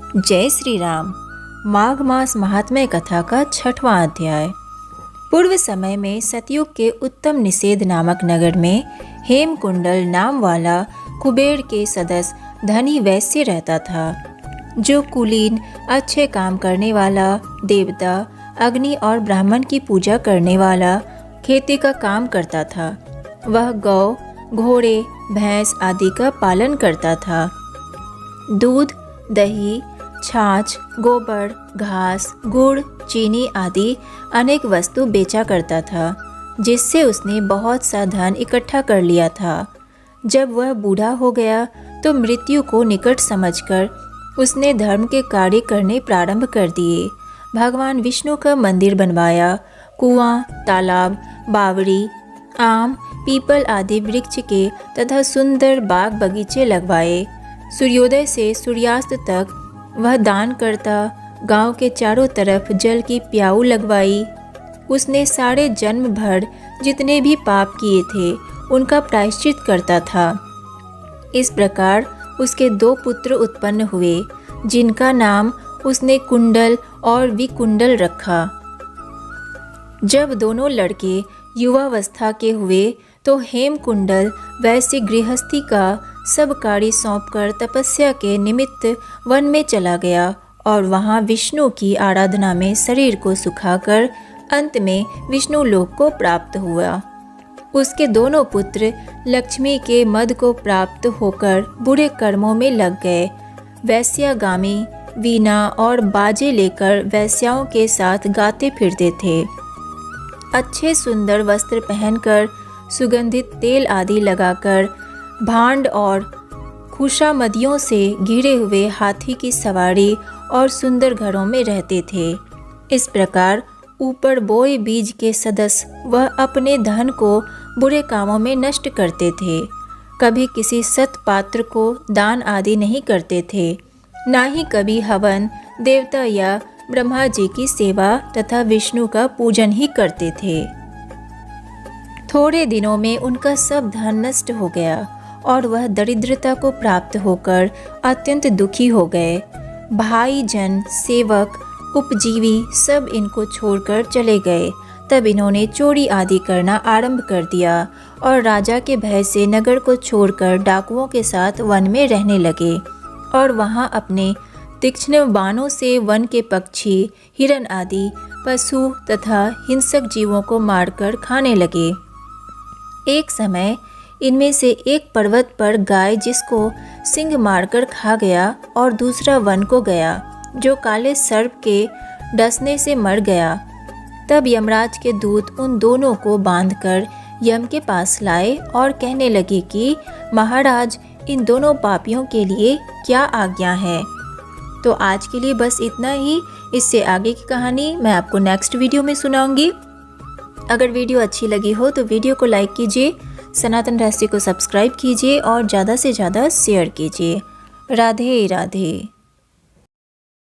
जय श्री राम। माघ मास महात्म्य कथा का 6वां अध्याय। पूर्व समय में सतयुग के उत्तम निषेध नामक नगर में हेमकुंडल नाम वाला कुबेर के सदस्य धनी वैश्य रहता था, जो कुलीन, अच्छे काम करने वाला, देवता, अग्नि और ब्राह्मण की पूजा करने वाला, खेती का काम करता था। वह गौ, घोड़े, भैंस आदि का पालन करता था। दूध, दही, छाछ, गोबर, घास, गुड़, चीनी आदि अनेक वस्तु बेचा करता था, जिससे उसने बहुत सा धन इकट्ठा कर लिया था। जब वह बूढ़ा हो गया तो मृत्यु को निकट समझकर उसने धर्म के कार्य करने प्रारंभ कर दिए। भगवान विष्णु का मंदिर बनवाया, कुआं, तालाब, बावड़ी, आम, पीपल आदि वृक्ष के तथा सुंदर बाग बगीचे लगवाए। सूर्योदय से सूर्यास्त तक वह दान करता। गांव के चारों तरफ जल की प्याऊ लगवाई। उसने सारे जन्म भर जितने भी पाप किए थे उनका प्रायश्चित करता था। इस प्रकार उसके 2 पुत्र उत्पन्न हुए, जिनका नाम उसने कुंडल और विकुंडल रखा। जब दोनों लड़के युवावस्था के हुए तो हेमकुंडल वैश्य गृहस्थी का सब कार्य सौंपकर तपस्या के निमित्त वन में चला गया और वहां विष्णु की आराधना में शरीर को सुखाकर अंत में विष्णु लोक को प्राप्त हुआ। उसके दोनों पुत्र लक्ष्मी के मद को प्राप्त होकर बुरे कर्मों में लग गए। वैश्यागामी वीणा और बाजे लेकर वैश्याओं के साथ गाते फिरते थे। अच्छे सुंदर वस्त्र पहनकर, सुगंधित तेल आदि लगाकर, भांड और खुशामदियों से घिरे हुए हाथी की सवारी और सुंदर घरों में रहते थे। इस प्रकार ऊपर बोए बीज के सदस्य वह अपने धन को बुरे कामों में नष्ट करते थे। कभी किसी सत्पात्र को दान आदि नहीं करते थे, ना ही कभी हवन, देवता या ब्रह्मा जी की सेवा तथा विष्णु का पूजन ही करते थे। थोड़े दिनों में उनका सब धन नष्ट हो गया और वह दरिद्रता को प्राप्त होकर अत्यंत दुखी हो गए। भाई जन, सेवक, उपजीवी सब इनको छोड़कर चले गए। तब इन्होंने चोरी आदि करना आरंभ कर दिया और राजा के भय से नगर को छोड़कर डाकुओं के साथ वन में रहने लगे और वहां अपने तीक्ष्ण बाणों से वन के पक्षी, हिरण आदि पशु तथा हिंसक जीवों को मारकर खाने लगे। एक समय इनमें से एक पर्वत पर गाय जिसको सिंह मारकर खा गया और दूसरा वन को गया, जो काले सर्प के डसने से मर गया। तब यमराज के दूत उन दोनों को बांधकर यम के पास लाए और कहने लगे कि महाराज, इन दोनों पापियों के लिए क्या आज्ञा है। तो आज के लिए बस इतना ही। इससे आगे की कहानी मैं आपको नेक्स्ट वीडियो में सुनाऊंगी। अगर वीडियो अच्छी लगी हो तो वीडियो को लाइक कीजिए, सनातन रहस्य को सब्सक्राइब कीजिए और ज़्यादा से ज़्यादा शेयर कीजिए। राधे राधे।